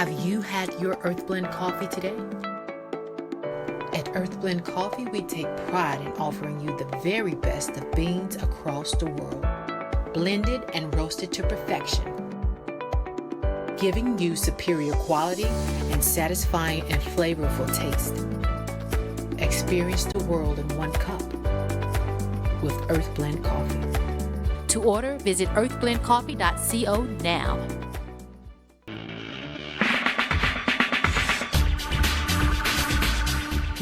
Have you had your Earth Blend coffee today? At Earth Blend Coffee, we take pride in offering you the very best of beans across the world, blended and roasted to perfection, giving you superior quality and satisfying and flavorful taste. Experience the world in one cup with Earth Blend Coffee. To order, visit earthblendcoffee.co now.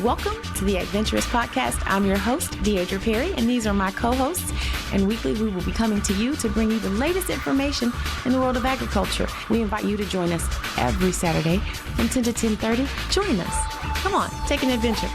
Welcome to the Adventurous Podcast. I'm your host, Deidre Perry, and these are my co-hosts. And weekly, we will be coming to you to bring you the latest information in the world of agriculture. We invite you to join us every Saturday from 10 to 10:30. Join us. Come on, take an adventure.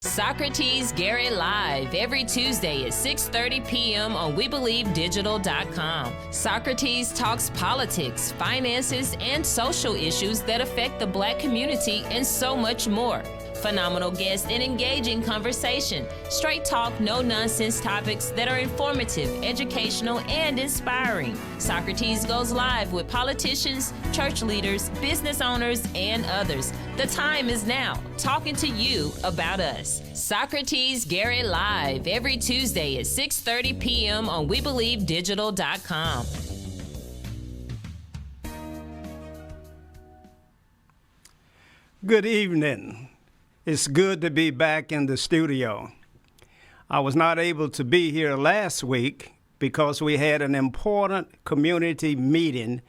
Socrates, Garrett Live every Tuesday at 6:30 p.m. on WeBelieveDigital.com. Socrates talks politics, finances, and social issues that affect the Black community and so much more. Phenomenal guests and engaging conversation. Straight talk, no nonsense topics that are informative, educational, and inspiring. Socrates goes live with politicians, church leaders, business owners, and others. The time is now, talking to you about us. Socrates Garrett Live every Tuesday at 6:30 p.m. on WeBelieveDigital.com. Good evening. It's good to be back in the studio. I was not able to be here last week because we had an important community meeting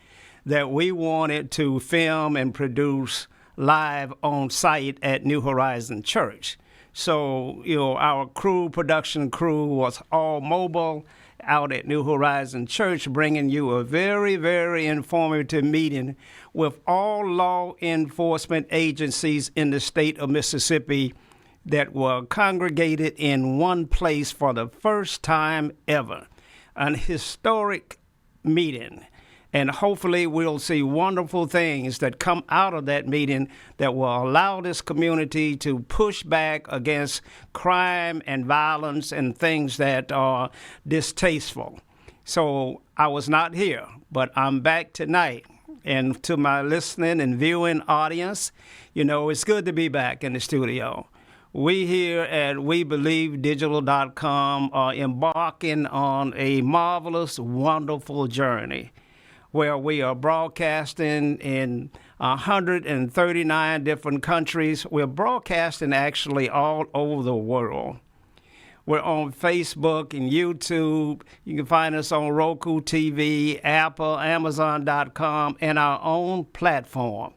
that we wanted to film and produce live on site at New Horizon Church. So, our production crew was all mobile out at New Horizon Church, bringing you a very, very informative meeting with all law enforcement agencies in the state of Mississippi that were congregated in one place for the first time ever. An historic meeting. And hopefully we'll see wonderful things that come out of that meeting that will allow this community to push back against crime and violence and things that are distasteful. So I was not here, but I'm back tonight. And to my listening and viewing audience, it's good to be back in the studio. We here at WeBelieveDigital.com are embarking on a marvelous, wonderful journey where we are broadcasting in 139 different countries. We're broadcasting actually all over the world. We're on Facebook and YouTube. You can find us on Roku TV, Apple, Amazon.com, and our own platform.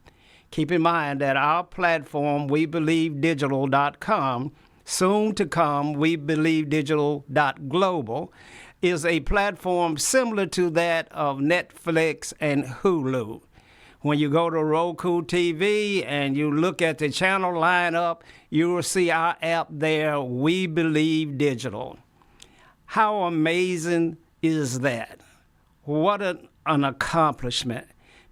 Keep in mind that our platform, WeBelieveDigital.com, soon to come, WeBelieveDigital.global, is a platform similar to that of Netflix and Hulu. When you go to Roku TV and you look at the channel lineup, you will see our app there, We Believe Digital. How amazing is that? What an accomplishment.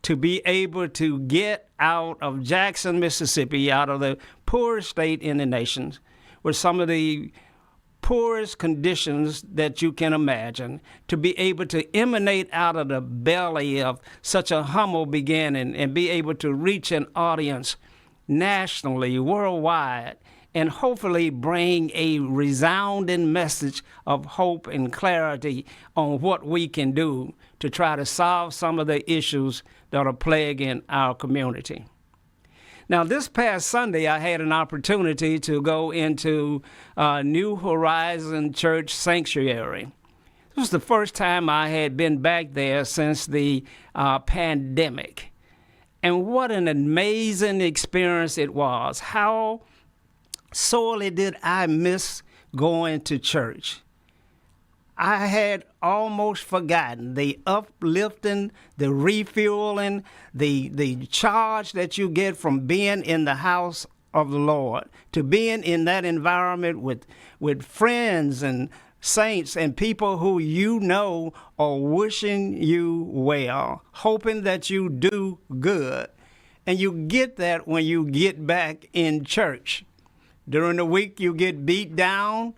to be able to get out of Jackson, Mississippi, out of the poorest state in the nation, with some of the poorest conditions that you can imagine, to be able to emanate out of the belly of such a humble beginning and be able to reach an audience nationally, worldwide, and hopefully bring a resounding message of hope and clarity on what we can do to try to solve some of the issues that are plaguing our community. Now, this past Sunday, I had an opportunity to go into New Horizon Church Sanctuary. This was the first time I had been back there since the pandemic. And what an amazing experience it was. How sorely did I miss going to church. I had almost forgotten the uplifting, the refueling, the charge that you get from being in the house of the Lord, to being in that environment with friends and saints and people who you know are wishing you well, hoping that you do good. And you get that when you get back in church. During the week, you get beat down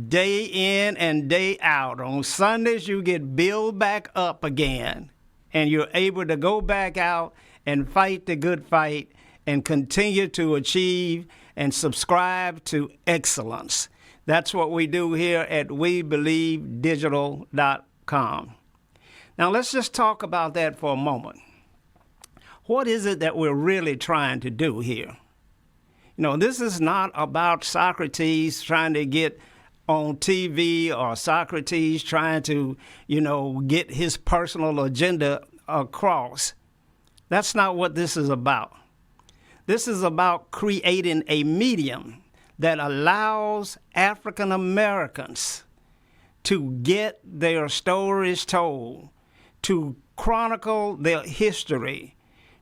day in and day out. On Sundays, you get built back up again, and you're able to go back out and fight the good fight and continue to achieve and subscribe to excellence. That's what we do here at WeBelieveDigital.com. Now, let's just talk about that for a moment. What is it that we're really trying to do here? You know, this is not about Socrates trying to get on TV or Socrates trying to, get his personal agenda across. That's not what this is about. This is about creating a medium that allows African Americans to get their stories told, to chronicle their history,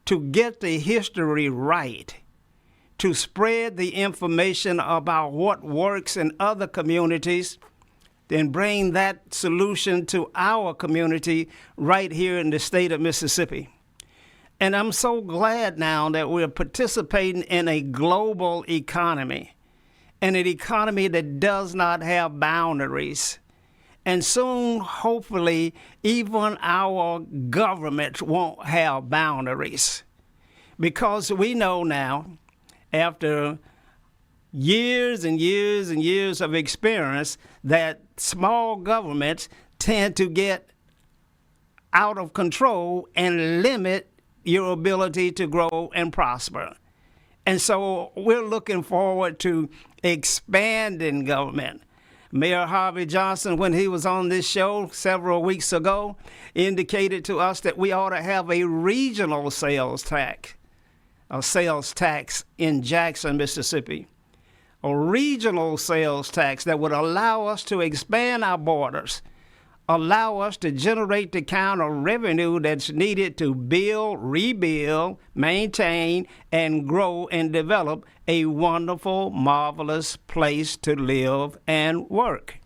to get the history right, to spread the information about what works in other communities, then bring that solution to our community right here in the state of Mississippi. And I'm so glad now that we're participating in a global economy, and an economy that does not have boundaries. And soon, hopefully, even our government won't have boundaries. Because we know now, after years and years and years of experience, that small governments tend to get out of control and limit your ability to grow and prosper. And so we're looking forward to expanding government. Mayor Harvey Johnson, when he was on this show several weeks ago, indicated to us that we ought to have a regional sales tax in Jackson, Mississippi. A regional sales tax that would allow us to expand our borders, allow us to generate the kind of revenue that's needed to build, rebuild, maintain, and grow and develop a wonderful, marvelous place to live and work.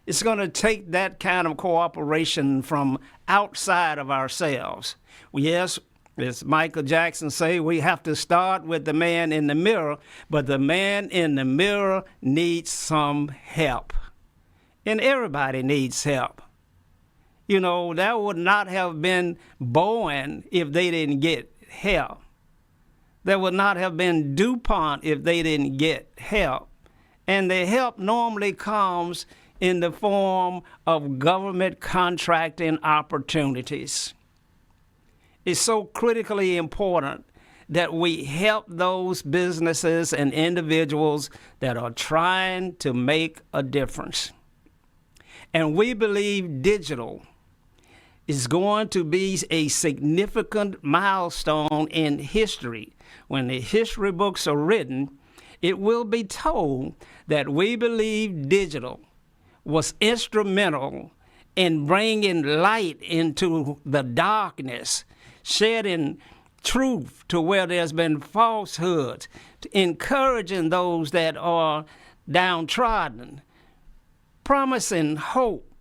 It's going to take that kind of cooperation from outside of ourselves. Yes, as Michael Jackson say, we have to start with the man in the mirror, but the man in the mirror needs some help. And everybody needs help. You know, that would not have been Boeing if they didn't get help. There would not have been DuPont if they didn't get help. And the help normally comes in the form of government contracting opportunities. It's so critically important that we help those businesses and individuals that are trying to make a difference. And we believe digital is going to be a significant milestone in history. When the history books are written, it will be told that we believe digital was instrumental in bringing light into the darkness, shedding truth to where there's been falsehoods, encouraging those that are downtrodden, promising hope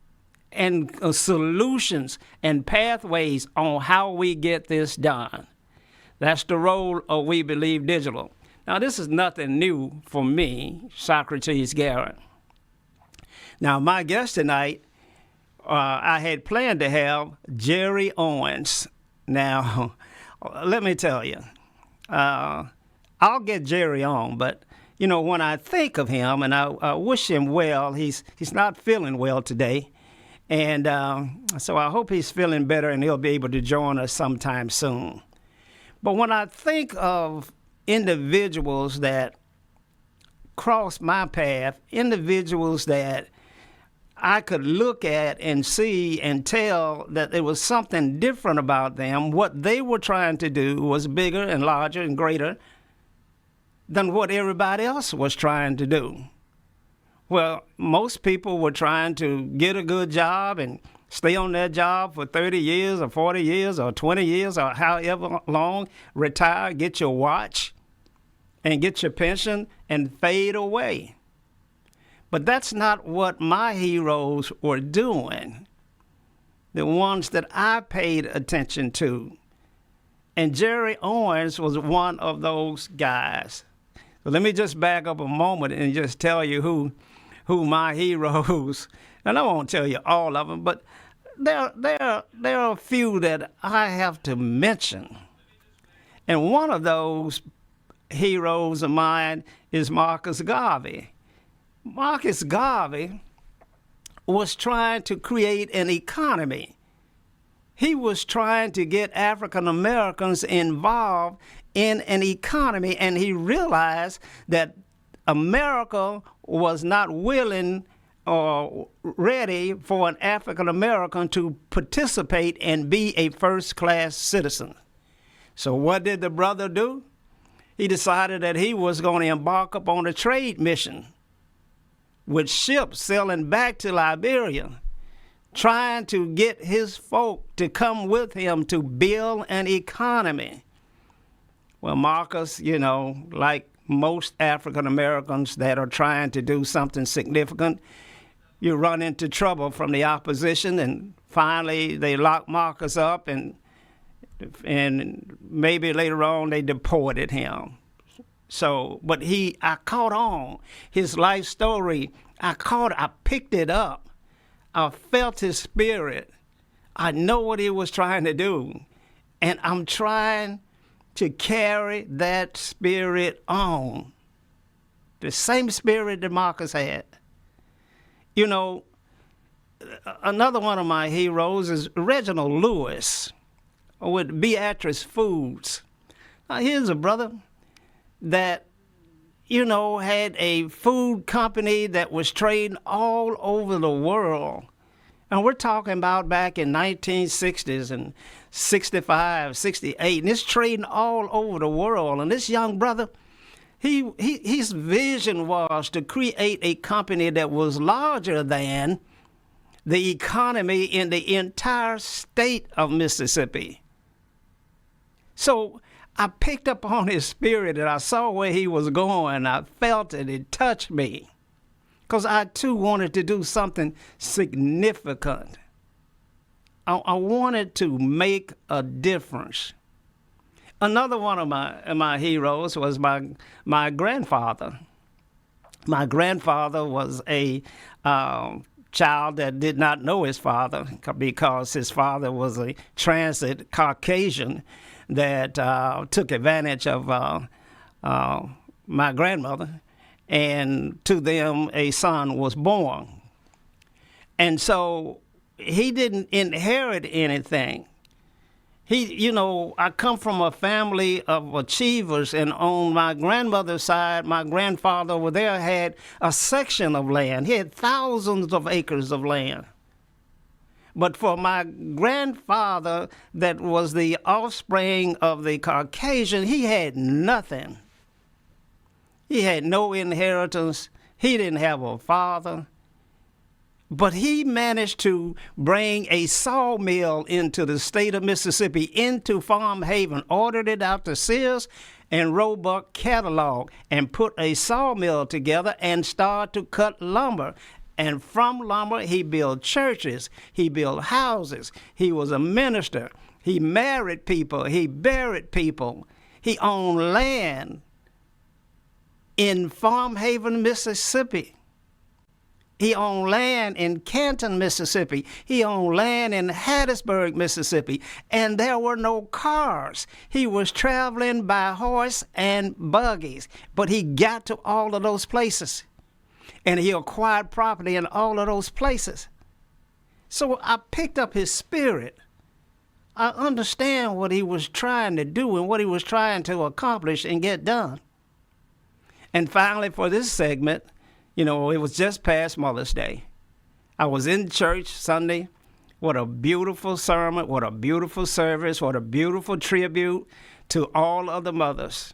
and solutions and pathways on how we get this done. That's the role of We Believe Digital. Now, this is nothing new for me, Socrates Garrett. Now, my guest tonight, I had planned to have Jerry Owens. Now, let me tell you, I'll get Jerry on, but you know, when I think of him, and I wish him well, he's not feeling well today, and so I hope he's feeling better and he'll be able to join us sometime soon. But when I think of individuals that cross my path, individuals that I could look at and see and tell that there was something different about them, what they were trying to do was bigger and larger and greater than what everybody else was trying to do. Well, most people were trying to get a good job and stay on that job for 30 years or 40 years or 20 years or however long, retire, get your watch, and get your pension and fade away. But that's not what my heroes were doing, the ones that I paid attention to. And Jerry Owens was one of those guys. So let me just back up a moment and just tell you who my heroes, and I won't tell you all of them, but there are a few that I have to mention. And one of those heroes of mine is Marcus Garvey. Marcus Garvey was trying to create an economy. He was trying to get African Americans involved in an economy, and he realized that America was not willing or ready for an African American to participate and be a first-class citizen. So what did the brother do? He decided that he was going to embark upon a trade mission with ships sailing back to Liberia, trying to get his folk to come with him to build an economy. Well, Marcus, you know, like most African Americans that are trying to do something significant, you run into trouble from the opposition, and finally they lock Marcus up, and maybe later on they deported him. So, but I caught on his life story. I picked it up. I felt his spirit. I know what he was trying to do, and I'm trying to carry that spirit on. The same spirit that Marcus had. You know, another one of my heroes is Reginald Lewis with Beatrice Foods. Now, here's a brother that, you know, had a food company that was trading all over the world. And we're talking about back in 1960s and 65, 68, and it's trading all over the world. And this young brother, his vision was to create a company that was larger than the economy in the entire state of Mississippi. So I picked up on his spirit, and I saw where he was going. I felt it. It touched me, because I, too, wanted to do something significant. I wanted to make a difference. Another one of my heroes was my grandfather. My grandfather was a child that did not know his father, because his father was a transit Caucasian that took advantage of my grandmother, and to them a son was born. And so he didn't inherit anything. I come from a family of achievers, and on my grandmother's side, my grandfather over there had a section of land. He had thousands of acres of land. But for my grandfather, that was the offspring of the Caucasian, he had nothing. He had no inheritance. He didn't have a father. But he managed to bring a sawmill into the state of Mississippi, into Farm Haven, ordered it out to Sears and Roebuck catalog, and put a sawmill together and started to cut lumber. And from lumber, he built churches. He built houses. He was a minister. He married people. He buried people. He owned land in Farm Haven, Mississippi. He owned land in Canton, Mississippi. He owned land in Hattiesburg, Mississippi. And there were no cars. He was traveling by horse and buggies. But he got to all of those places. And he acquired property in all of those places. So I picked up his spirit. I understand what he was trying to do and what he was trying to accomplish and get done. And finally, for this segment, it was just past Mother's Day. I was in church Sunday. What a beautiful sermon, what a beautiful service, what a beautiful tribute to all of the mothers.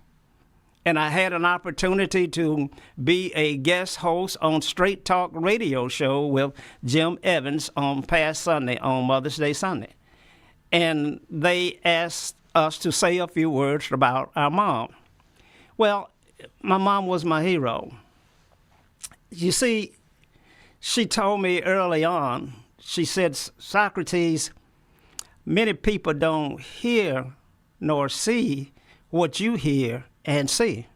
And I had an opportunity to be a guest host on Straight Talk radio show with Jim Evans on past Sunday, on Mother's Day Sunday. And they asked us to say a few words about our mom. Well, my mom was my hero. You see, she told me early on, she said, Socrates, many people don't hear nor see what you hear and see.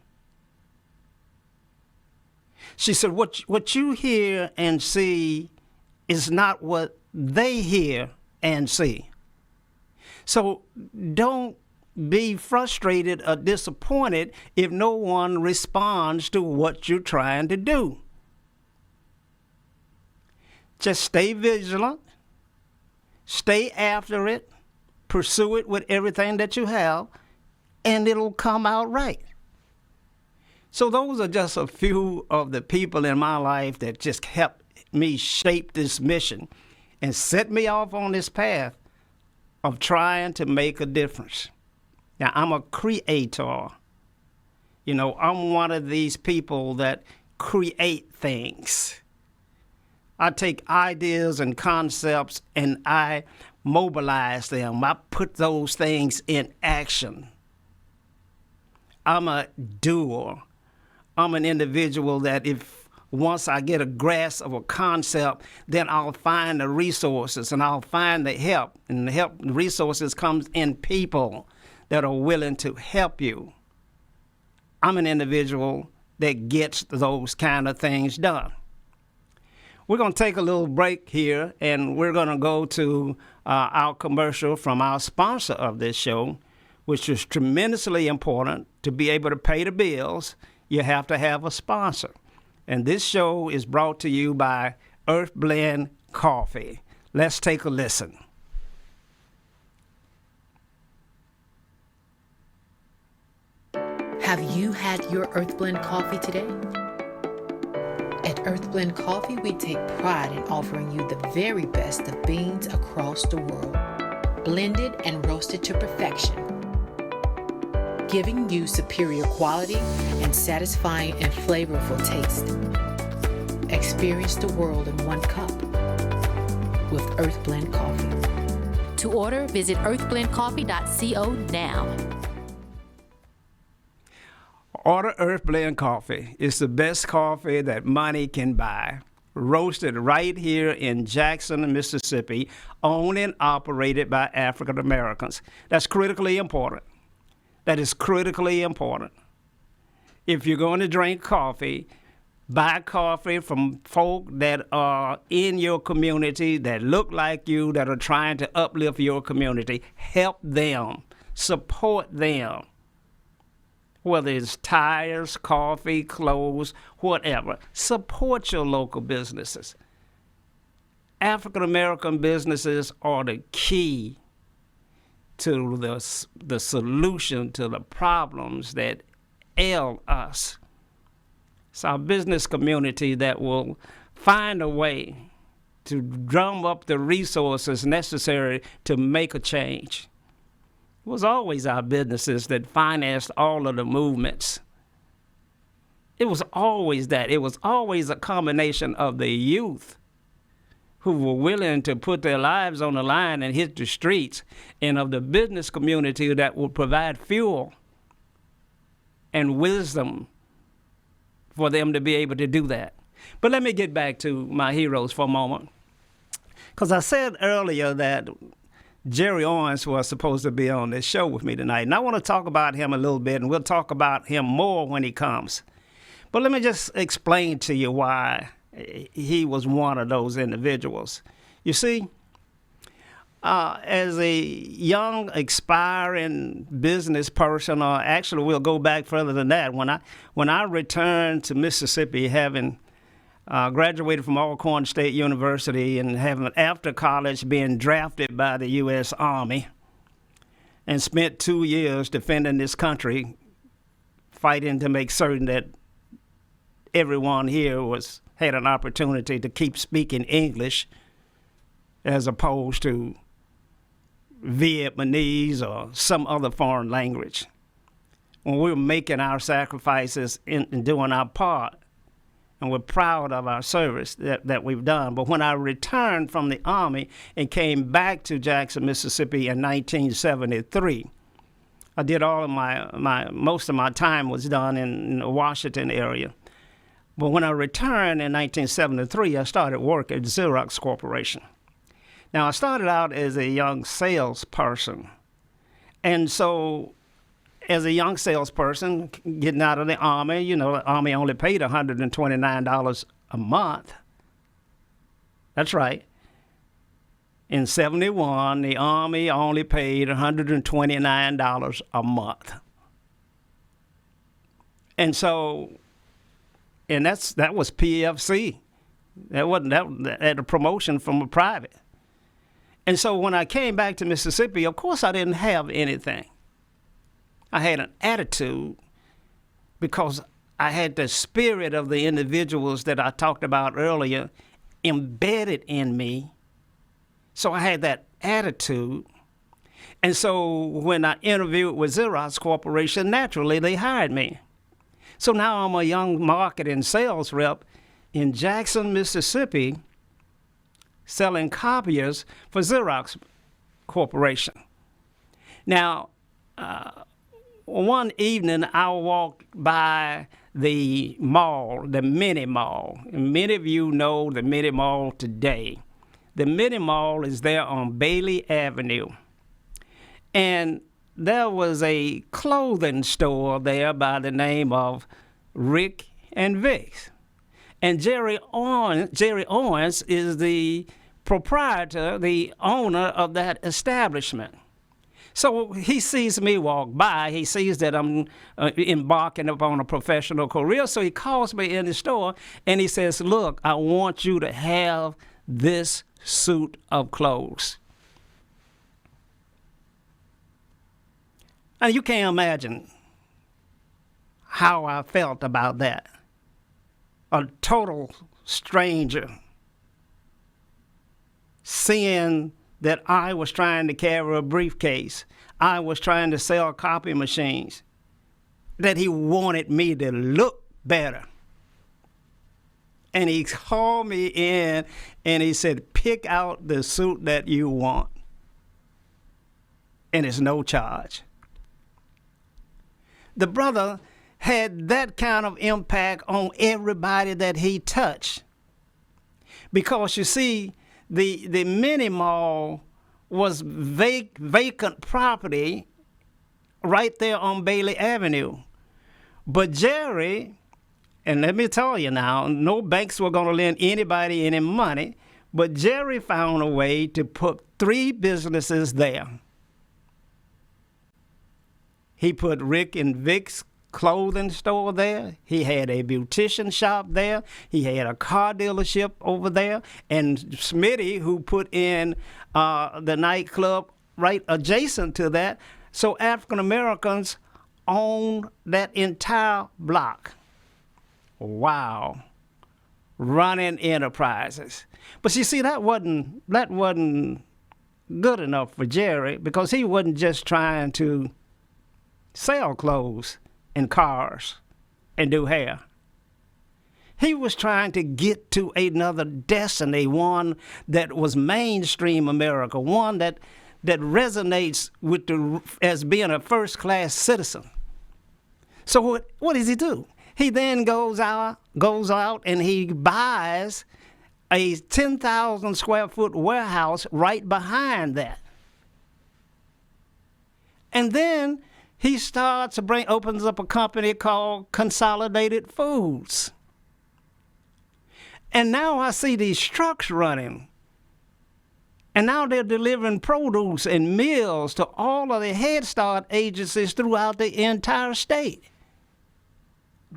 She said, what you hear and see is not what they hear and see. So don't be frustrated or disappointed if no one responds to what you're trying to do. Just stay vigilant, stay after it, pursue it with everything that you have, and it'll come out right. So those are just a few of the people in my life that just helped me shape this mission and set me off on this path of trying to make a difference. Now, I'm a creator. I'm one of these people that create things. I take ideas and concepts and I mobilize them. I put those things in action. I'm a doer. I'm an individual that if once I get a grasp of a concept, then I'll find the resources and I'll find the help. And the resources comes in people that are willing to help you. I'm an individual that gets those kind of things done. We're going to take a little break here, and we're going to go to our commercial from our sponsor of this show, which is tremendously important. To be able to pay the bills, you have to have a sponsor. And this show is brought to you by Earth Blend Coffee. Let's take a listen. Have you had your Earth Blend coffee today? At Earth Blend Coffee, we take pride in offering you the very best of beans across the world, blended and roasted to perfection, giving you superior quality and satisfying and flavorful taste. Experience the world in one cup with Earth Blend Coffee. To order, visit earthblendcoffee.co now. Order Earth Blend Coffee. It's the best coffee that money can buy. Roasted right here in Jackson, Mississippi, owned and operated by African Americans. That's critically important. That is critically important. If you're going to drink coffee, buy coffee from folk that are in your community, that look like you, that are trying to uplift your community. Help them. Support them. Whether it's tires, coffee, clothes, whatever. Support your local businesses. African-American businesses are the key to the solution to the problems that ail us. It's our business community that will find a way to drum up the resources necessary to make a change. It was always our businesses that financed all of the movements. It was always that. It was always a combination of the youth who were willing to put their lives on the line and hit the streets, and of the business community that would provide fuel and wisdom for them to be able to do that. But let me get back to my heroes for a moment. Because I said earlier that Jerry Owens was supposed to be on this show with me tonight. And I want to talk about him a little bit, and we'll talk about him more when he comes. But let me just explain to you why he was one of those individuals. You see, as a young, aspiring business person, or actually we'll go back further than that, when I returned to Mississippi, having graduated from Alcorn State University and having, after college, being drafted by the U.S. Army and spent 2 years defending this country, fighting to make certain that everyone here had an opportunity to keep speaking English as opposed to Vietnamese or some other foreign language. When we were making our sacrifices and doing our part, and we're proud of our service that we've done. But when I returned from the Army and came back to Jackson, Mississippi in 1973, I did all of most of my time was done in the Washington area. But when I returned in 1973, I started work at Xerox Corporation. Now, I started out as a young salesperson. And so as a young salesperson, getting out of the Army, the Army only paid $129 a month. That's right. In 71, the Army only paid $129 a month. And that was PFC. That had a promotion from a private. And so when I came back to Mississippi, of course I didn't have anything. I had an attitude because I had the spirit of the individuals that I talked about earlier embedded in me. So I had that attitude. And so when I interviewed with Xerox Corporation, naturally they hired me. So now I'm a young market and sales rep in Jackson, Mississippi, selling copiers for Xerox Corporation. Now, one evening I walked by the mall, the mini mall. And many of you know the mini mall today. The mini mall is there on Bailey Avenue. And there was a clothing store there by the name of Rick and Vic's. And Jerry Owens is the proprietor, the owner of that establishment. So he sees me walk by. He sees that I'm embarking upon a professional career. So he calls me in the store and he says, "Look, I want you to have this suit of clothes." And you can't imagine how I felt about that. A total stranger seeing that I was trying to carry a briefcase, I was trying to sell copy machines, that he wanted me to look better. And he called me in and he said, "Pick out the suit that you want. And it's no charge." The brother had that kind of impact on everybody that he touched. Because you see, the mini mall was vacant property right there on Bailey Avenue. But Jerry, and let me tell you now, no banks were going to lend anybody any money, but Jerry found a way to put 3 businesses there. He put Rick and Vic's clothing store there. He had a beautician shop there. He had a car dealership over there. And Smitty, who put in the nightclub right adjacent to that. So African Americans owned that entire block. Wow. Running enterprises. But you see, that wasn't good enough for Jerry, because he wasn't just trying to sell clothes and cars and do hair. He was trying to get to another destiny, one that was mainstream America, one that resonates with as being a first-class citizen. So what does he do? He then goes out and he buys a 10,000 square foot warehouse right behind that. And then he opens up a company called Consolidated Foods. And now I see these trucks running. And now they're delivering produce and meals to all of the Head Start agencies throughout the entire state.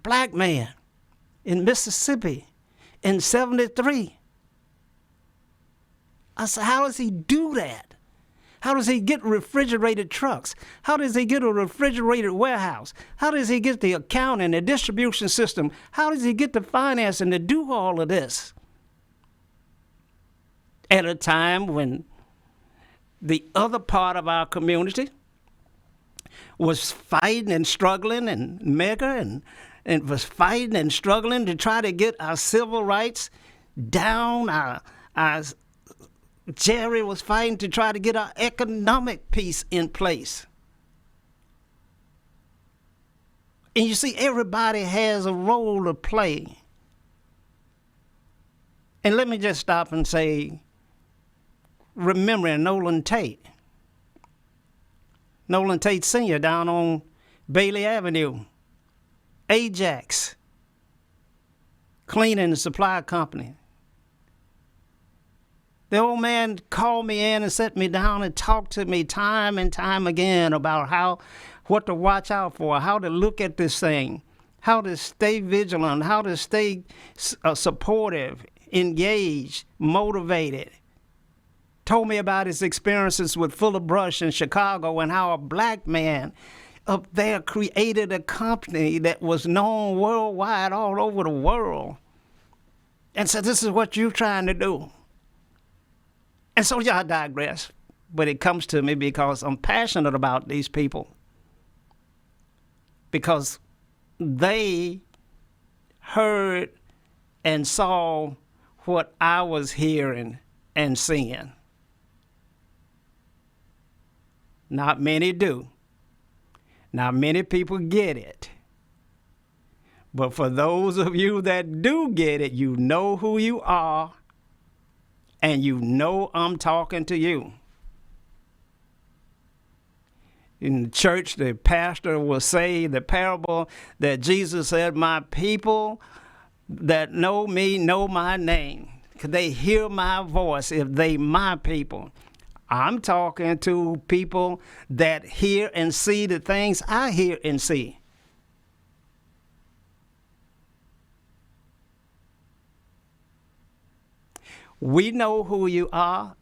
Black man in Mississippi in 73. I said, how does he do that? How does he get refrigerated trucks? How does he get a refrigerated warehouse? How does he get the accounting, the distribution system? How does he get the financing to do all of this? At a time when the other part of our community was fighting and struggling, and Mega and was fighting and struggling to try to get our civil rights down. Our Jerry was fighting to try to get our economic peace in place. And you see, everybody has a role to play. And let me just stop and say, remembering Nolan Tate. Nolan Tate Sr. down on Bailey Avenue. Ajax. Cleaning and Supply Company. The old man called me in and sat me down and talked to me time and time again about what to watch out for, how to look at this thing, how to stay vigilant, how to stay supportive, engaged, motivated. Told me about his experiences with Fuller Brush in Chicago and how a black man up there created a company that was known worldwide, all over the world. And said, this is what you're trying to do. And so I digress, but it comes to me because I'm passionate about these people. Because they heard and saw what I was hearing and seeing. Not many do. Not many people get it. But for those of you that do get it, you know who you are, and you know I'm talking to you. In the church, the pastor will say the parable that Jesus said, my people that know me know my name. They hear my voice if they my people. I'm talking to people that hear and see the things I hear and see. We know who you are,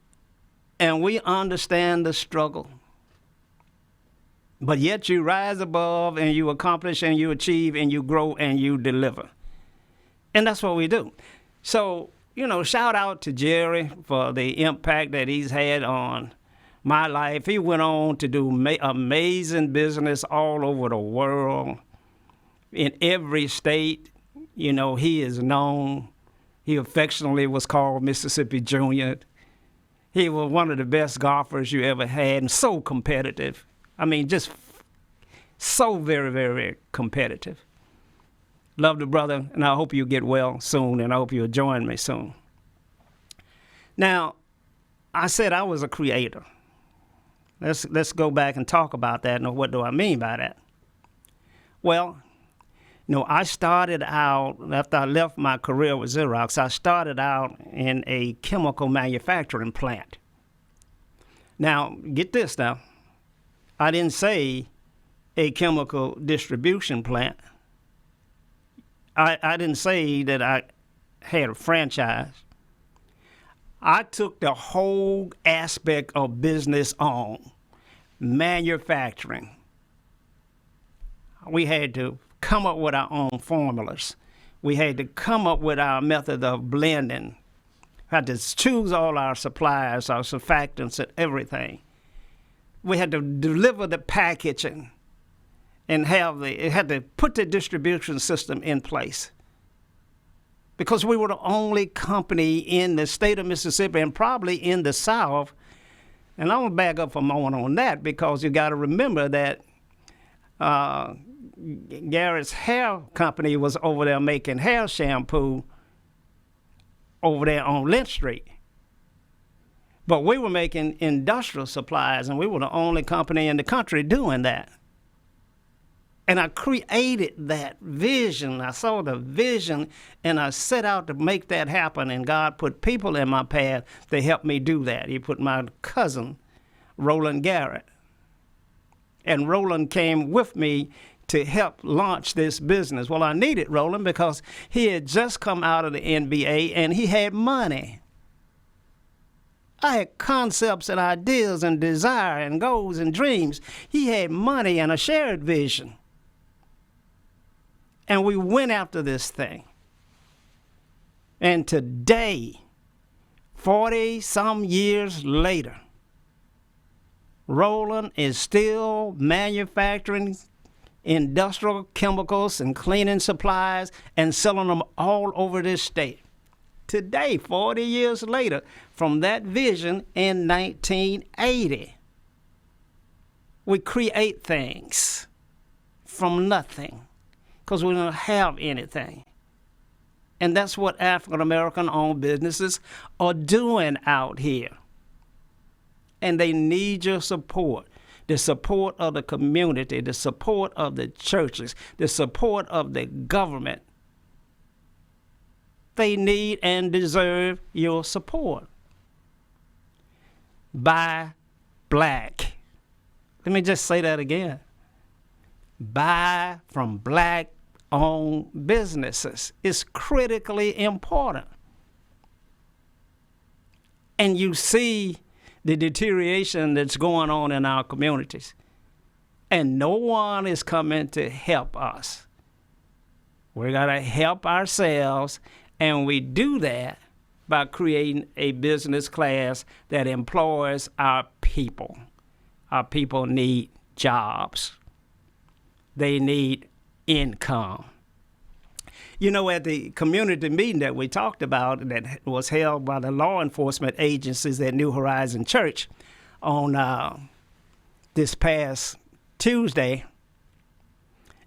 and we understand the struggle. But yet you rise above, and you accomplish, and you achieve, and you grow, and you deliver. And that's what we do. So, shout out to Jerry for the impact that he's had on my life. He went on to do amazing business all over the world. In every state, he is known. He affectionately was called Mississippi Junior. He was one of the best golfers you ever had, and so competitive. I mean, just so very, very competitive. Love the brother, and I hope you get well soon, and I hope you'll join me soon. Now, I said I was a creator. Let's go back and talk about that, and what do I mean by that? Well, I started out, after I left my career with Xerox, I started out in a chemical manufacturing plant. Now, get this now. I didn't say a chemical distribution plant. I didn't say that I had a franchise. I took the whole aspect of business on, manufacturing. We had to come up with our own formulas. We had to come up with our method of blending. Had to choose all our suppliers, our surfactants, and everything. We had to deliver the packaging and had to put the distribution system in place. Because we were the only company in the state of Mississippi and probably in the South. And I'm going to back up for a moment on that, because you got to remember that Garrett's hair company was over there making hair shampoo over there on Lynch Street. But we were making industrial supplies, and we were the only company in the country doing that. And I created that vision. I saw the vision, and I set out to make that happen, and God put people in my path to help me do that. He put my cousin, Roland Garrett. And Roland came with me to help launch this business. Well, I needed Roland because he had just come out of the NBA, and he had money. I had concepts and ideas and desire and goals and dreams. He had money and a shared vision. And we went after this thing. And today, 40-some years later, Roland is still manufacturing industrial chemicals and cleaning supplies and selling them all over this state. Today, 40 years later, from that vision in 1980, we create things from nothing because we don't have anything. And that's what African-American-owned businesses are doing out here. And they need your support, the support of the community, the support of the churches, the support of the government. They need and deserve your support. Buy black. Let me just say that again. Buy from black-owned businesses. It's critically important. And you see the deterioration that's going on in our communities. And no one is coming to help us. We're going to help ourselves. And we do that by creating a business class that employs our people. Our people need jobs. They need income. You know, at the community meeting that we talked about that was held by the law enforcement agencies at New Horizon Church on this past Tuesday,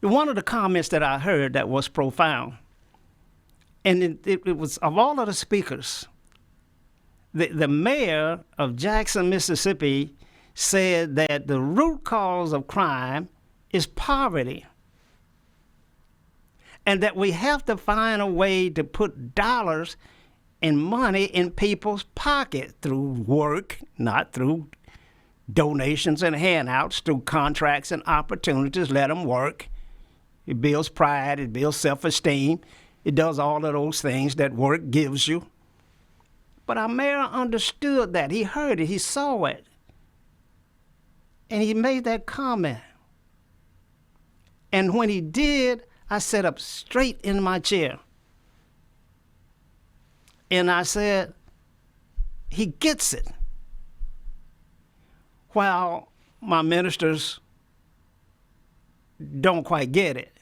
one of the comments that I heard that was profound, and it was of all of the speakers, the mayor of Jackson, Mississippi, said that the root cause of crime is poverty, and that we have to find a way to put dollars and money in people's pocket through work, not through donations and handouts, through contracts and opportunities. Let them work. It builds pride. It builds self-esteem. It does all of those things that work gives you. But our mayor understood that. He heard it. He saw it. And he made that comment. And when he did, I sat up straight in my chair. And I said, he gets it. While my ministers don't quite get it.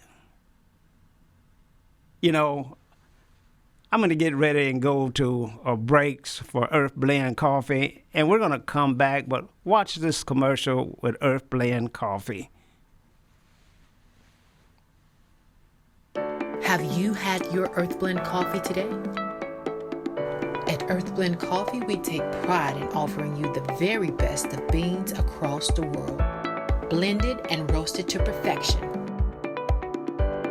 You know, I'm going to get ready and go to a breaks for Earth Blend Coffee, and we're going to come back, but watch this commercial with Earth Blend Coffee. Have you had your Earth Blend coffee today? At Earth Blend Coffee, we take pride in offering you the very best of beans across the world, blended and roasted to perfection,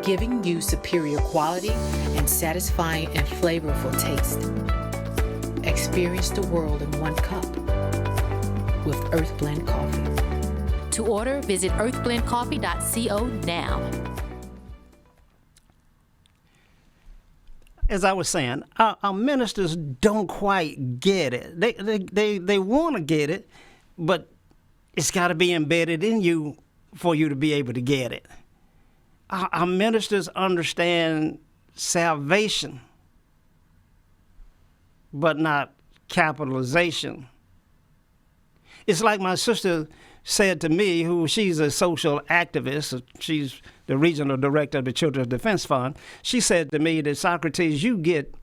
giving you superior quality and satisfying and flavorful taste. Experience the world in one cup with Earth Blend Coffee. To order, visit earthblendcoffee.co now. As I was saying, our ministers don't quite get it. They want to get it, but it's got to be embedded in you for you to be able to get it. Our ministers understand salvation, but not capitalization. It's like my sister said to me, she's a social activist. She's the regional director of the Children's Defense Fund. She said to me that, Socrates, you get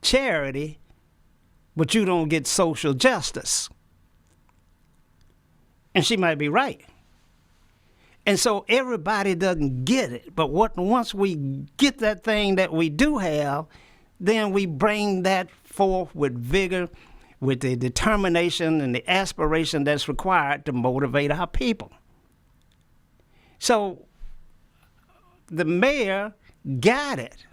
charity, but you don't get social justice. And she might be right. And so everybody doesn't get it. But once we get that thing that we do have, then we bring that forth with vigor, with the determination and the aspiration that's required to motivate our people. So the mayor got it.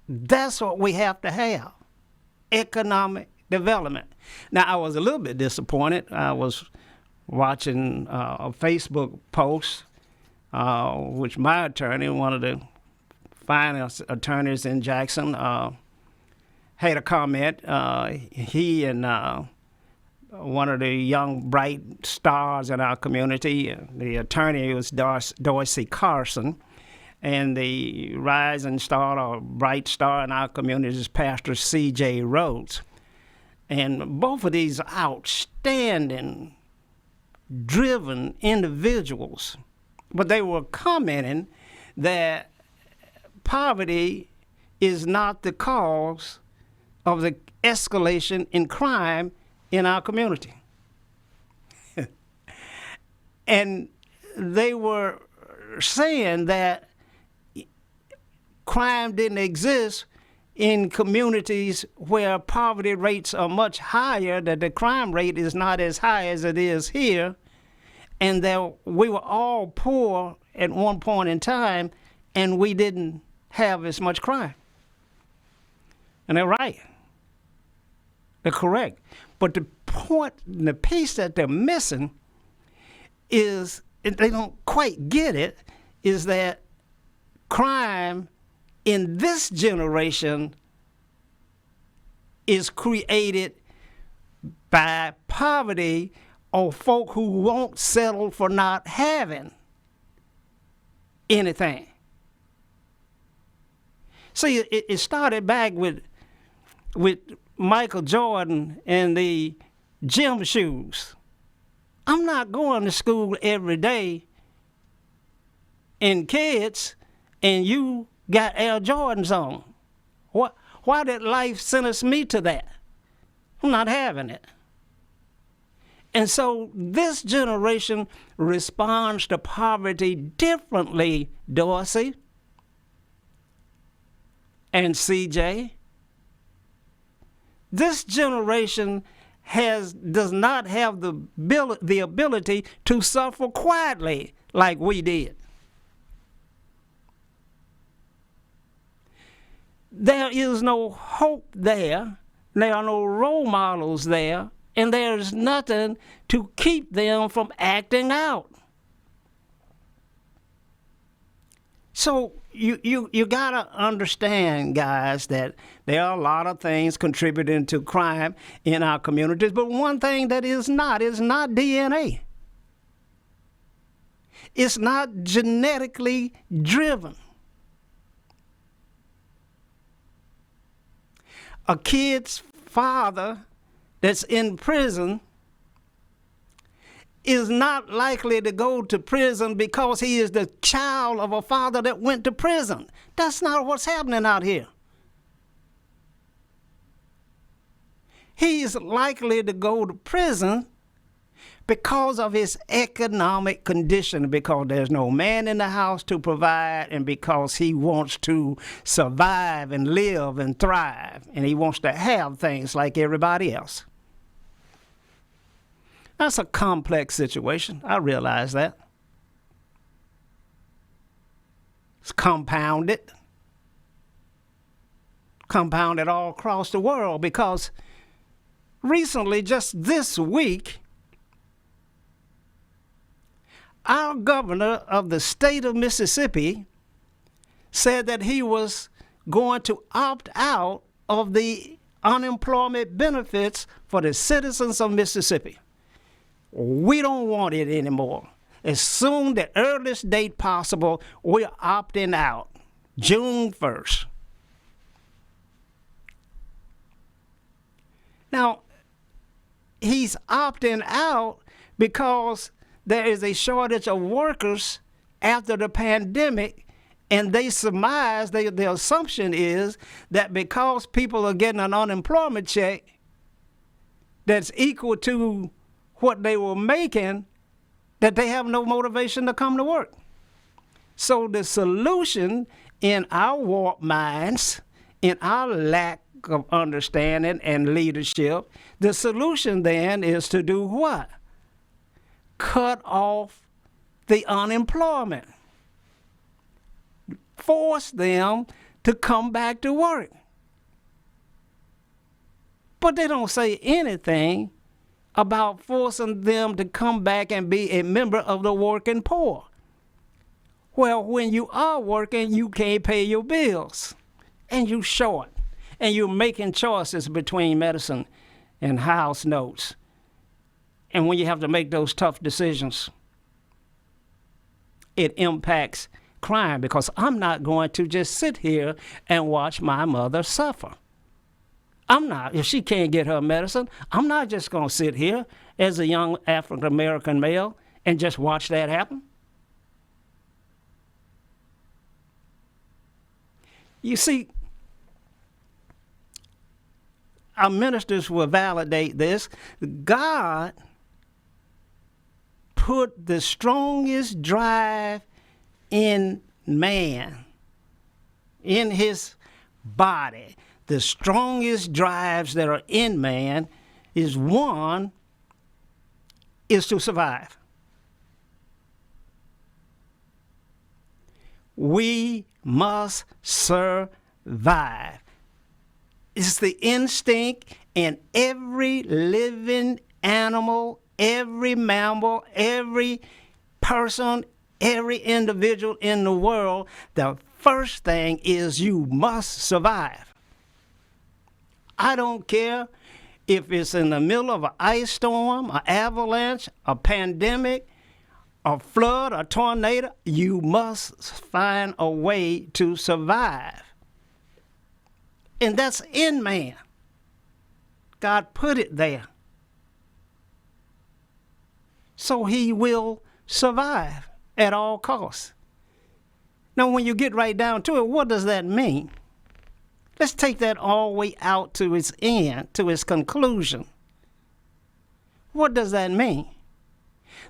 That's what we have to have, economic development. Now, I was a little bit disappointed. I was watching a Facebook post, which my attorney, one of the finest attorneys in Jackson, had a comment. He and one of the young, bright stars in our community, the attorney was Dorsey Carson, and the rising star or bright star in our community is Pastor C.J. Rhodes. And both of these outstanding, driven individuals, but they were commenting that poverty is not the cause of the escalation in crime in our community. And they were saying that crime didn't exist in communities where poverty rates are much higher, that the crime rate is not as high as it is here, and that we were all poor at one point in time, and we didn't have as much crime. And they're right. They're correct. But the point, the piece that they're missing is, and they don't quite get it, is that crime in this generation is created by poverty or folk who won't settle for not having anything. See, it started back with Michael Jordan and the gym shoes. I'm not going to school every day in kids, and you got Air Jordans on. Why did life sentence me to that? I'm not having it. And so this generation responds to poverty differently, Dorsey and CJ. This generation does not have the ability to suffer quietly like we did. There is no hope there. There are no role models there, and there's nothing to keep them from acting out. So you gotta understand, guys, that there are a lot of things contributing to crime in our communities, but one thing that is not DNA. It's not genetically driven. A kid's father that's in prison is not likely to go to prison because he is the child of a father that went to prison. That's not what's happening out here. He's likely to go to prison because of his economic condition, because there's no man in the house to provide, and because he wants to survive and live and thrive, and he wants to have things like everybody else. That's a complex situation. I realize that. It's compounded all across the world, because recently, just this week, our governor of the state of Mississippi said that he was going to opt out of the unemployment benefits for the citizens of Mississippi. We don't want it anymore. As soon, the earliest date possible, we're opting out, June 1st. Now, he's opting out because there is a shortage of workers after the pandemic, and they surmise, the assumption is that because people are getting an unemployment check that's equal to what they were making that they have no motivation to come to work. So the solution in our warped minds, in our lack of understanding and leadership, the solution then is to do what? Cut off the unemployment. Force them to come back to work. But they don't say anything about forcing them to come back and be a member of the working poor. Well, when you are working, you can't pay your bills, and you're short, and you're making choices between medicine and house notes. And when you have to make those tough decisions, it impacts crime, because I'm not going to just sit here and watch my mother suffer. I'm not. If she can't get her medicine, I'm not just going to sit here as a young African-American male and just watch that happen. You see, our ministers will validate this. God put the strongest drive in man, in his body. The strongest drives that are in man is to survive. We must survive. It's the instinct in every living animal, every mammal, every person, every individual in the world. The first thing is you must survive. I don't care if it's in the middle of an ice storm, an avalanche, a pandemic, a flood, a tornado, you must find a way to survive. And that's in man. God put it there. So he will survive at all costs. Now, when you get right down to it, what does that mean? Let's take that all the way out to its end, to its conclusion. What does that mean?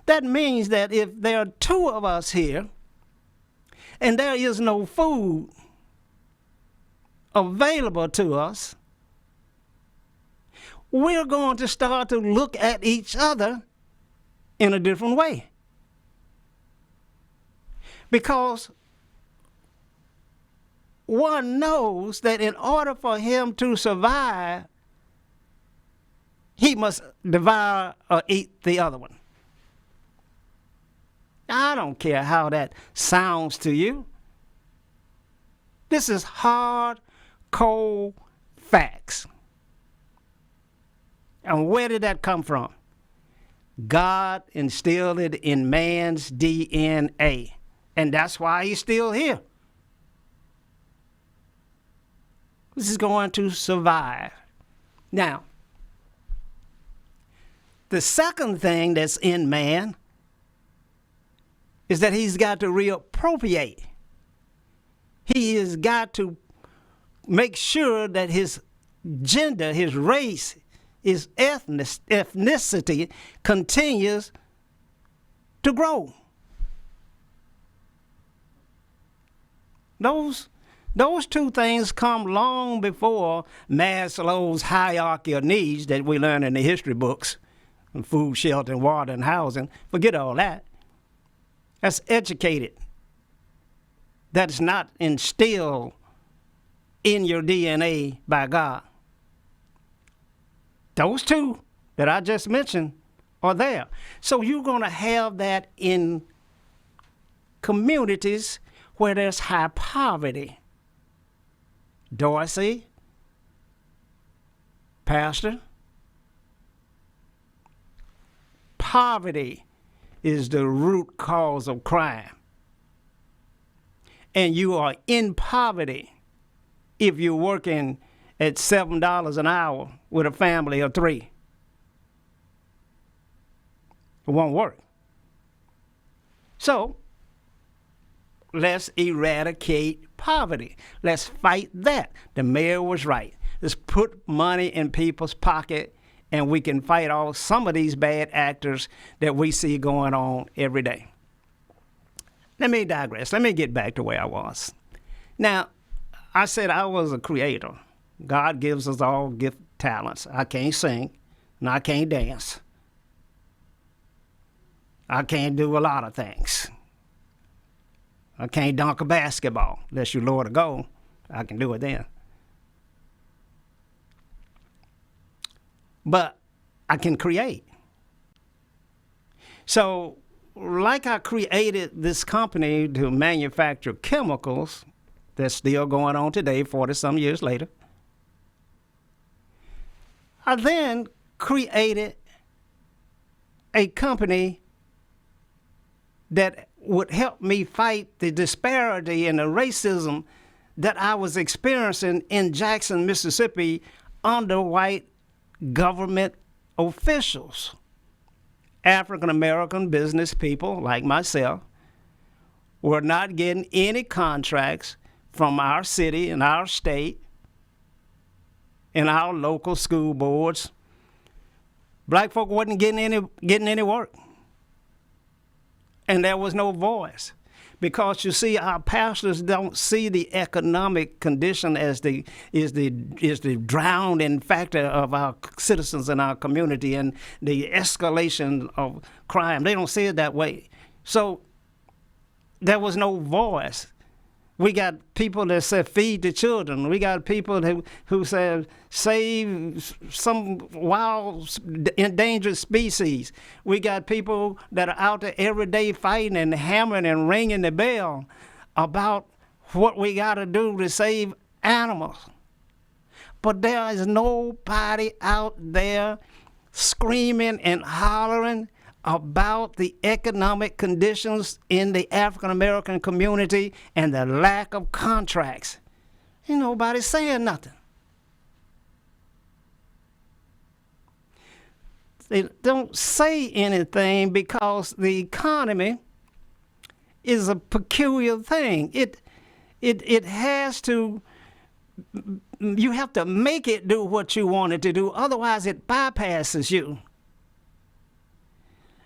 That means that if there are two of us here and there is no food available to us, we're going to start to look at each other in a different way. Because one knows that in order for him to survive, he must devour or eat the other one. I don't care how that sounds to you. This is hard, cold facts. And where did that come from? God instilled it in man's DNA. And that's why he's still here. This is going to survive. Now, the second thing that's in man is that he's got to reappropriate. He has got to make sure that his gender, his race, his ethnicity continues to grow. Those two things come long before Maslow's hierarchy of needs that we learn in the history books, and food, shelter, and water, and housing. Forget all that. That's educated. That's not instilled in your DNA by God. Those two that I just mentioned are there. So you're going to have that in communities where there's high poverty. Dorsey, Pastor, poverty is the root cause of crime. And you are in poverty if you're working at $7 an hour with a family of 3. It won't work. So, let's eradicate poverty. Let's fight that. The mayor was right. Let's put money in people's pocket and we can fight off some of these bad actors that we see going on every day. Let me digress. Let me get back to where I was. Now, I said I was a creator. God gives us all gift talents. I can't sing, and I can't dance. I can't do a lot of things. I can't dunk a basketball. Unless you lower the goal, I can do it then. But I can create. So, like I created this company to manufacture chemicals that's still going on today, 40-some years later, I then created a company that would help me fight the disparity and the racism that I was experiencing in Jackson, Mississippi under white government officials. African-American business people like myself were not getting any contracts from our city and our state and our local school boards. Black folk wasn't getting any work. And there was no voice. Because you see, our pastors don't see the economic condition as the drowning factor of our citizens in our community and the escalation of crime. They don't see it that way. So there was no voice. We got people that said feed the children. We got people who said save some wild endangered species. We got people that are out there every day fighting and hammering and ringing the bell about what we got to do to save animals. But there is nobody out there screaming and hollering about the economic conditions in the African-American community and the lack of contracts. Ain't nobody saying nothing. They don't say anything because the economy is a peculiar thing. It has to, you have to make it do what you want it to do, otherwise it bypasses you.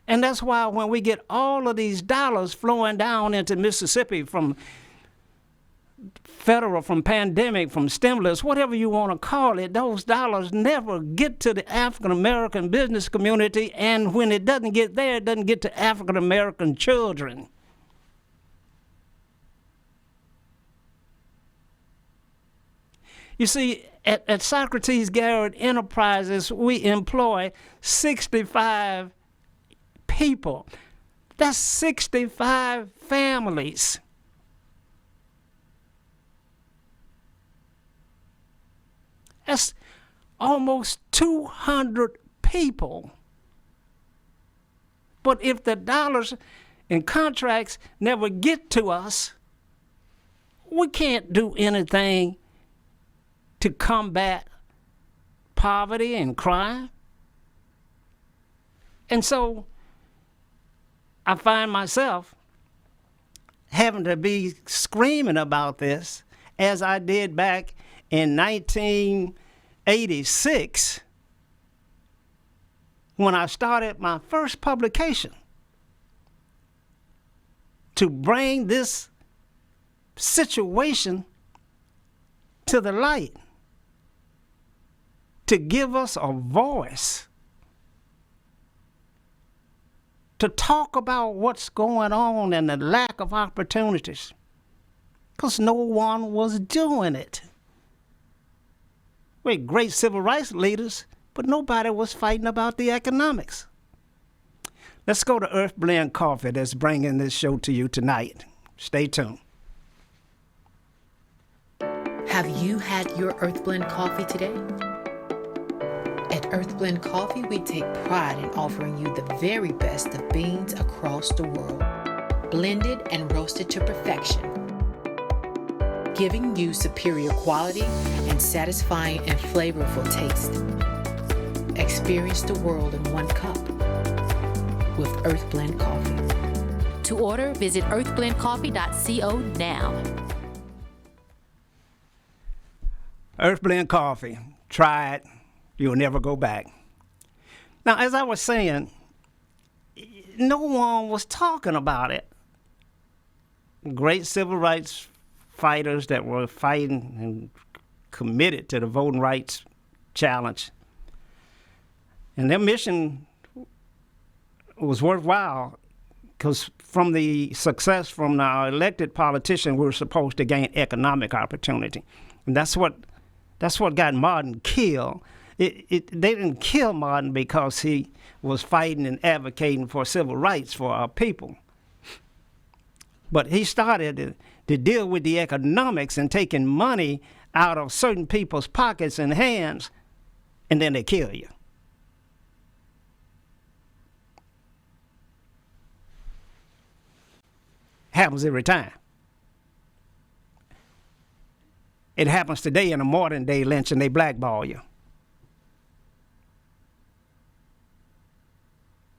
And that's why when we get all of these dollars flowing down into Mississippi from federal, from pandemic, from stimulus, whatever you want to call it, those dollars never get to the African-American business community. And when it doesn't get there, it doesn't get to African-American children. You see, at Socrates Garrett Enterprises, we employ 65 people. That's 65 families. That's almost 200 people. But if the dollars and contracts never get to us, we can't do anything to combat poverty and crime. And so I find myself having to be screaming about this as I did back in 1986 when I started my first publication to bring this situation to the light, to give us a voice, to talk about what's going on and the lack of opportunities, because no one was doing it. We're great civil rights leaders, but nobody was fighting about the economics. Let's go to Earth Blend Coffee that's bringing this show to you tonight. Stay tuned. Have you had your Earth Blend coffee today? At Earth Blend Coffee, we take pride in offering you the very best of beans across the world, blended and roasted to perfection, giving you superior quality and satisfying and flavorful taste. Experience the world in one cup with Earth Blend Coffee. To order, visit earthblendcoffee.co now. Earth Blend Coffee. Try it. You'll never go back. Now, as I was saying, no one was talking about it. Great civil rights fighters that were fighting and committed to the voting rights challenge. And their mission was worthwhile because from the success from our elected politicians, we were supposed to gain economic opportunity. And that's what got Martin killed. They didn't kill Martin because he was fighting and advocating for civil rights for our people. But he started to deal with the economics and taking money out of certain people's pockets and hands, and then they kill you. Happens every time. It happens today in a modern day lynch, and they blackball you.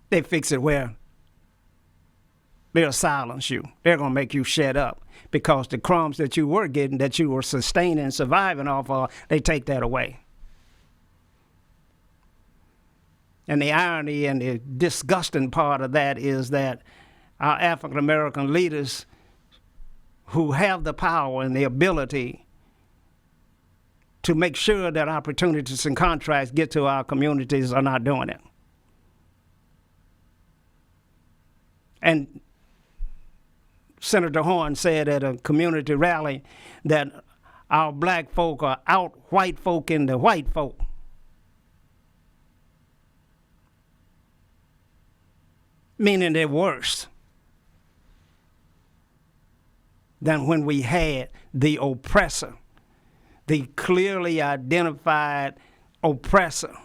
They fix it where they'll silence you. They're going to make you shut up because the crumbs that you were getting, that you were sustaining and surviving off of, they take that away. And the irony and the disgusting part of that is that our African American leaders who have the power and the ability to make sure that opportunities and contracts get to our communities are not doing it. And Senator Horn said at a community rally that our black folk are out white folk in the white folk. Meaning they're worse than when we had the oppressor, the clearly identified oppressor.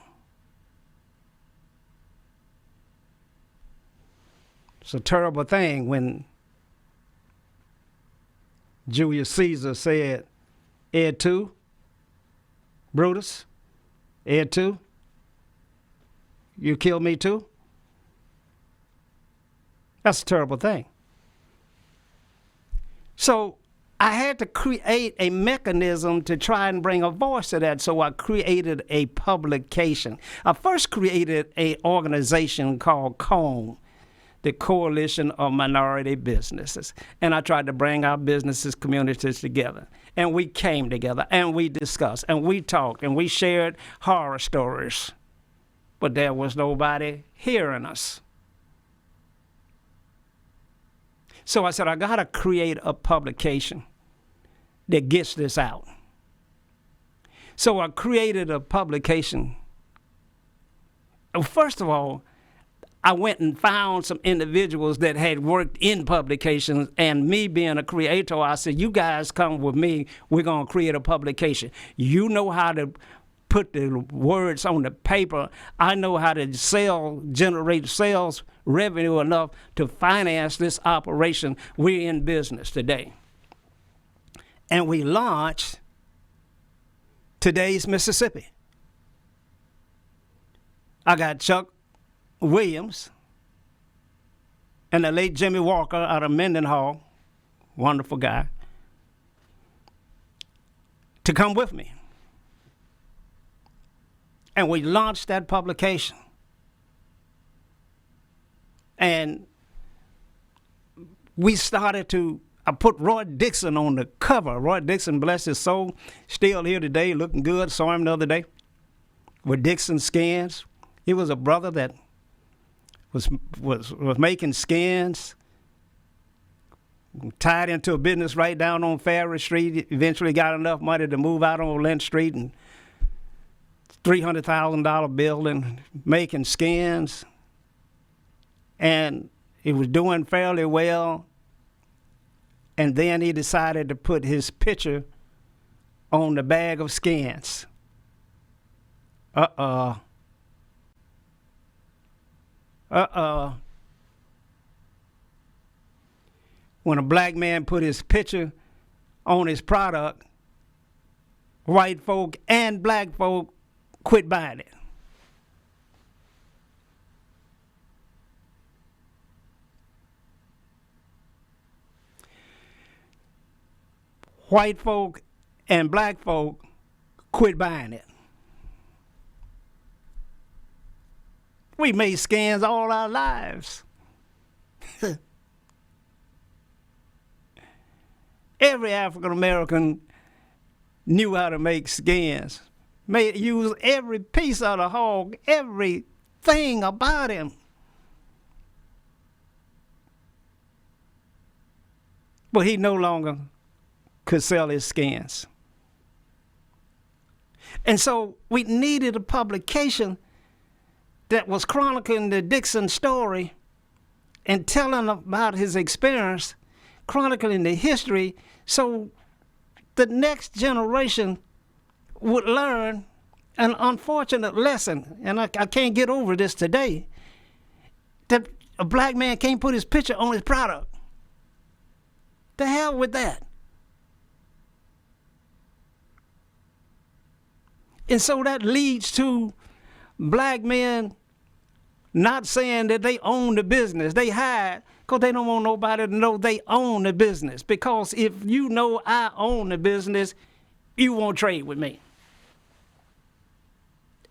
It's a terrible thing when Julius Caesar said, "Et tu, Brutus? Et tu? You kill me too?" That's a terrible thing. So I had to create a mechanism to try and bring a voice to that, so I created a publication. I first created an organization called COME, the Coalition of Minority Businesses. And I tried to bring our businesses, communities together. And we came together, and we discussed, and we talked, and we shared horror stories. But there was nobody hearing us. So I said, I got to create a publication that gets this out. So I created a publication. First of all, I went and found some individuals that had worked in publications, and me being a creator, I said, you guys come with me, we're going to create a publication. You know how to put the words on the paper. I know how to generate sales revenue enough to finance this operation. We're in business today. And we launched Today's Mississippi. I got Chuck Williams and the late Jimmy Walker out of Mendenhall, wonderful guy, to come with me. And we launched that publication. And we started to, I put Roy Dixon on the cover. Roy Dixon, bless his soul, still here today, looking good. Saw him the other day with Dixon skins. He was a brother that was making skins, tied into a business right down on Ferry Street, eventually got enough money to move out on Lynch Street, and $300,000 building, making skins. And he was doing fairly well. And then he decided to put his picture on the bag of skins. When a black man put his picture on his product, white folk and black folk quit buying it. White folk and black folk quit buying it. We made skins all our lives. Every African American knew how to make skins. Use every piece of the hog, everything about him. But he no longer could sell his skins. And so we needed a publication that was chronicling the Dixon story and telling about his experience, chronicling the history, so the next generation would learn an unfortunate lesson. And I can't get over this today, that a black man can't put his picture on his product. The hell with that. And so that leads to black men not saying that they own the business. They hide because they don't want nobody to know they own the business. Because if you know I own the business, you won't trade with me.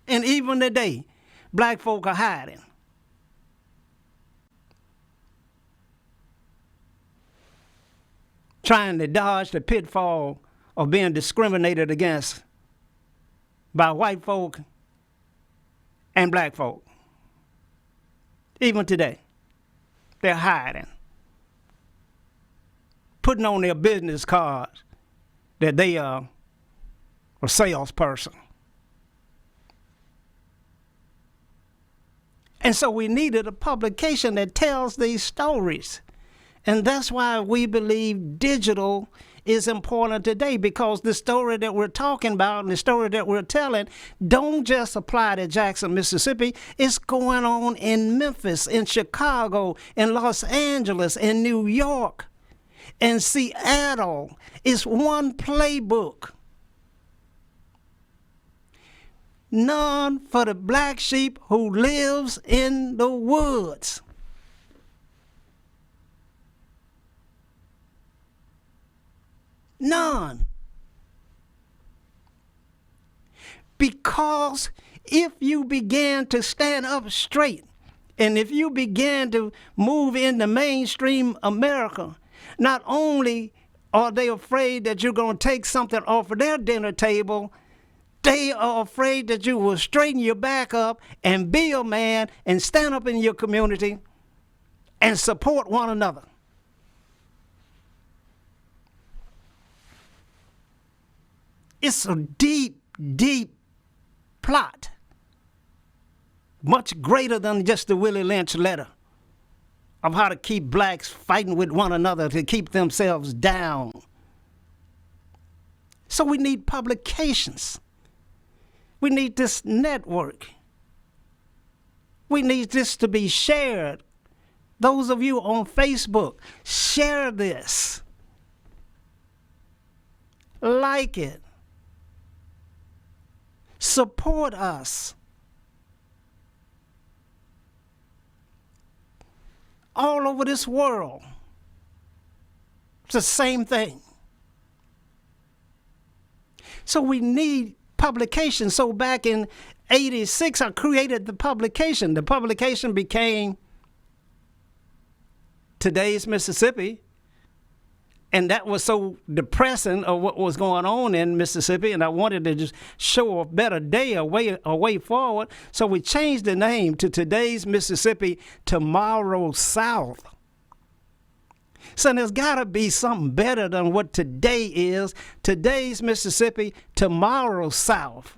And even today, black folk are hiding. Trying to dodge the pitfall of being discriminated against by white folk and black folk. Even today, they're hiding, putting on their business cards that they are a salesperson. And so we needed a publication that tells these stories. And that's why we believe digital is important today, because the story that we're talking about and the story that we're telling don't just apply to Jackson, Mississippi. It's going on in Memphis, in Chicago, in Los Angeles, in New York, in Seattle. It's one playbook. None for the black sheep who lives in the woods. None. Because if you begin to stand up straight, and if you begin to move into mainstream America, not only are they afraid that you're going to take something off of their dinner table, they are afraid that you will straighten your back up and be a man and stand up in your community and support one another. It's a deep, deep plot, much greater than just the Willie Lynch letter of how to keep blacks fighting with one another to keep themselves down. So we need publications. We need this network. We need this to be shared. Those of you on Facebook, share this. Like it. Support us. All over this world, it's the same thing. So we need publication. So back in 86, I created the publication. The publication became Today's Mississippi. And that was so depressing of what was going on in Mississippi, and I wanted to just show a better day, a way forward. So we changed the name to Today's Mississippi, Tomorrow's South. So there's got to be something better than what today is. Today's Mississippi, Tomorrow's South.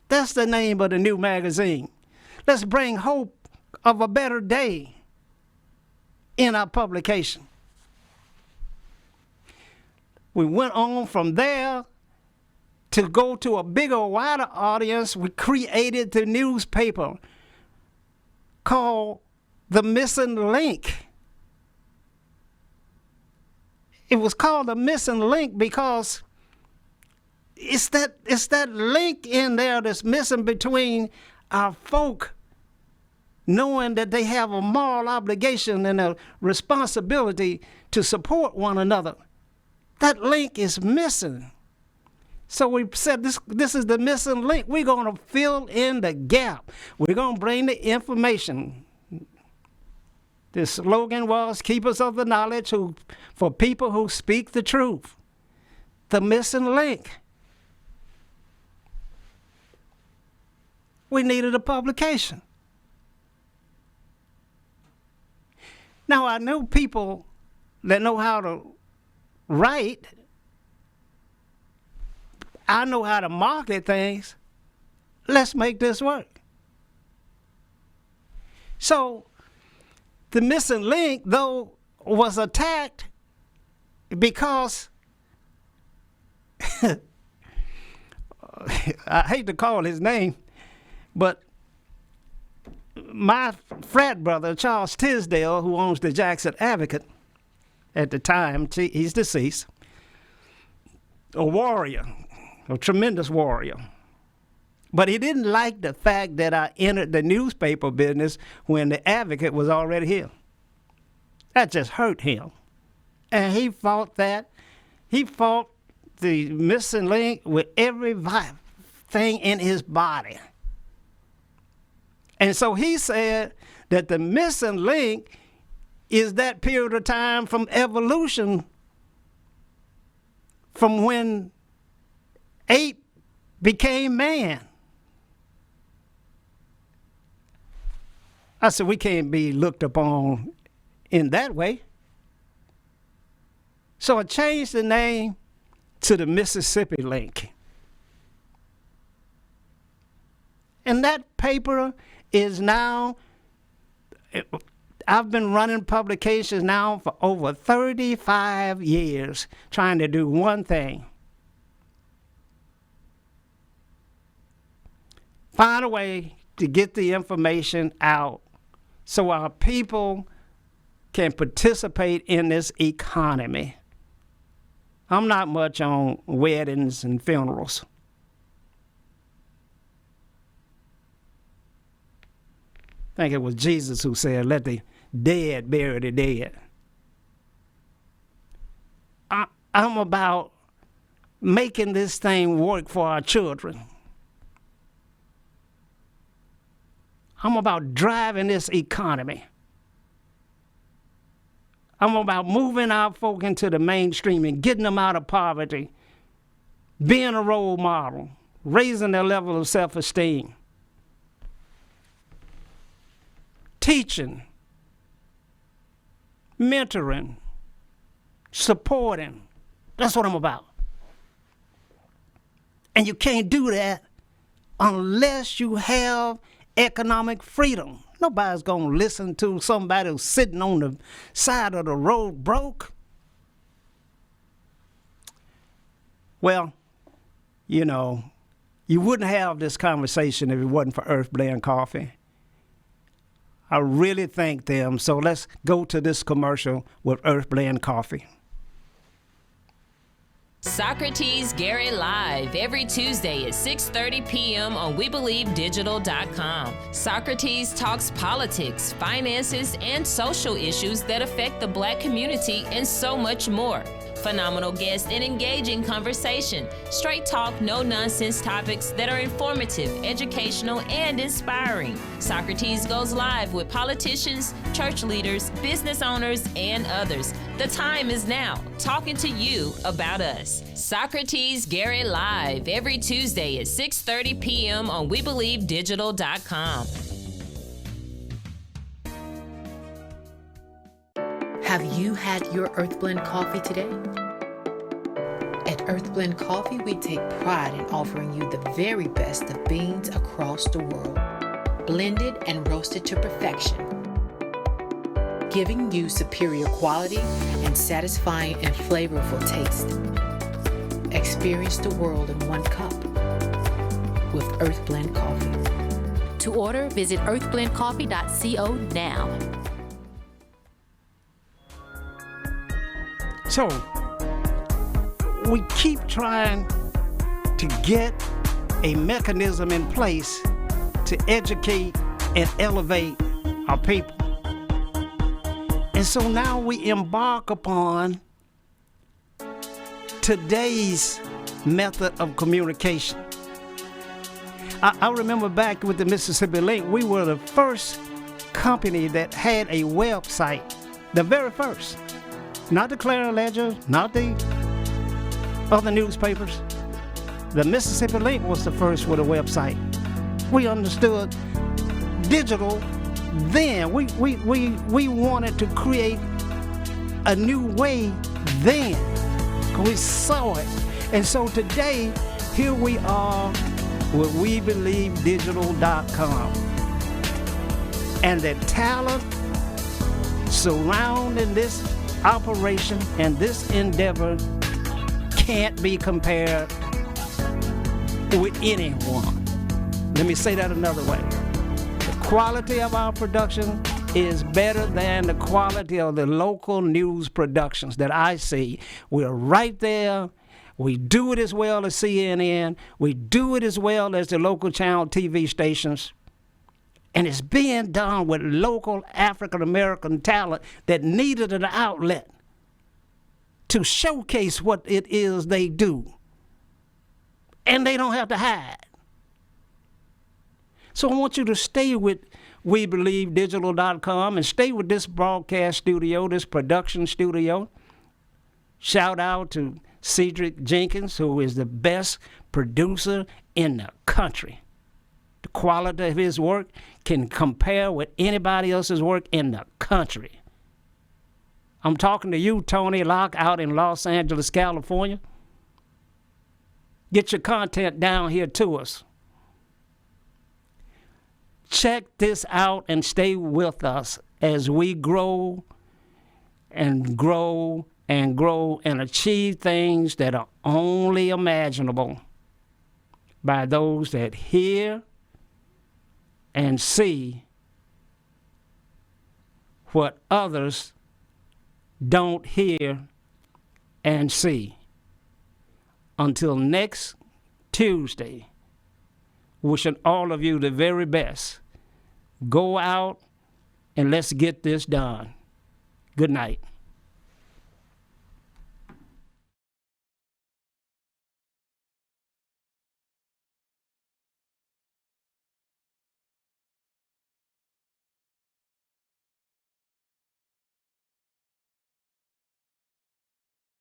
That's the name of the new magazine. Let's bring hope of a better day in our publication. We went on from there to go to a bigger, wider audience. We created the newspaper called The Missing Link. It was called The Missing Link because it's that link in there that's missing between our folk knowing that they have a moral obligation and a responsibility to support one another. That link is missing. So we said this is the missing link. We're going to fill in the gap. We're going to bring the information. The slogan was keepers of the knowledge for people who speak the truth. The missing link. We needed a publication. Now, I know people that know how to write. I know how to market things. Let's make this work. So, the missing link, though, was attacked because I hate to call his name, but my frat brother, Charles Tisdale, who owns the Jackson Advocate at the time, he's deceased, a warrior, a tremendous warrior. But he didn't like the fact that I entered the newspaper business when the Advocate was already here. That just hurt him. And he fought that. He fought the missing link with every thing in his body. And so he said that the missing link is that period of time from evolution, from when ape became man. I said, we can't be looked upon in that way. So I changed the name to the Mississippi Link. And that paper is now, I've been running publications now for over 35 years trying to do one thing. Find a way to get the information out so our people can participate in this economy. I'm not much on weddings and funerals. I think it was Jesus who said, let the dead bury the dead. I'm about making this thing work for our children. I'm about driving this economy. I'm about moving our folk into the mainstream and getting them out of poverty, being a role model, raising their level of self-esteem, teaching, mentoring, supporting. That's what I'm about. And you can't do that unless you have economic freedom. Nobody's going to listen to somebody who's sitting on the side of the road broke. Well, you know, you wouldn't have this conversation if it wasn't for Earth Blend Coffee. I really thank them. So let's go to this commercial with Earth Blend Coffee. Socrates Garrett Live every Tuesday at 6:30 p.m. on WeBelieveDigital.com. Socrates talks politics, finances, and social issues that affect the Black community and so much more. Phenomenal guests and engaging conversation. Straight talk, no nonsense topics that are informative, educational, and inspiring. Socrates goes live with politicians, church leaders, business owners, and others. The time is now, talking to you about us. Socrates Garrett Live every Tuesday at 6:30 p.m. on WeBelieveDigital.com. Have you had your Earth Blend coffee today? At Earth Blend Coffee, we take pride in offering you the very best of beans across the world, blended and roasted to perfection, giving you superior quality and satisfying and flavorful taste. Experience the world in one cup with Earth Blend Coffee. To order, visit earthblendcoffee.co now. So, we keep trying to get a mechanism in place to educate and elevate our people. And so now we embark upon today's method of communication. I remember back with the Mississippi Link, we were the first company that had a website, the very first. Not the Clarion Ledger, not the other newspapers. The Mississippi Link was the first with a website. We understood digital then. We wanted to create a new way then. We saw it. And so today, here we are with WeBelieveDigital.com. And the talent surrounding this operation and this endeavor can't be compared with anyone. Let me say that another way. The quality of our production is better than the quality of the local news productions that I see. We're right there. We do it as well as CNN. We do it as well as the local channel TV stations. And it's being done with local African-American talent that needed an outlet to showcase what it is they do. And they don't have to hide. So I want you to stay with WeBelieveDigital.com and stay with this broadcast studio, this production studio. Shout out to Cedric Jenkins, who is the best producer in the country. The quality of his work can compare with anybody else's work in the country. I'm talking to you, Tony Locke, out in Los Angeles, California. Get your content down here to us. Check this out and stay with us as we grow and grow and grow and achieve things that are only imaginable by those that hear and see what others don't hear and see. Until next Tuesday, wishing all of you the very best. Go out and let's get this done. Good night.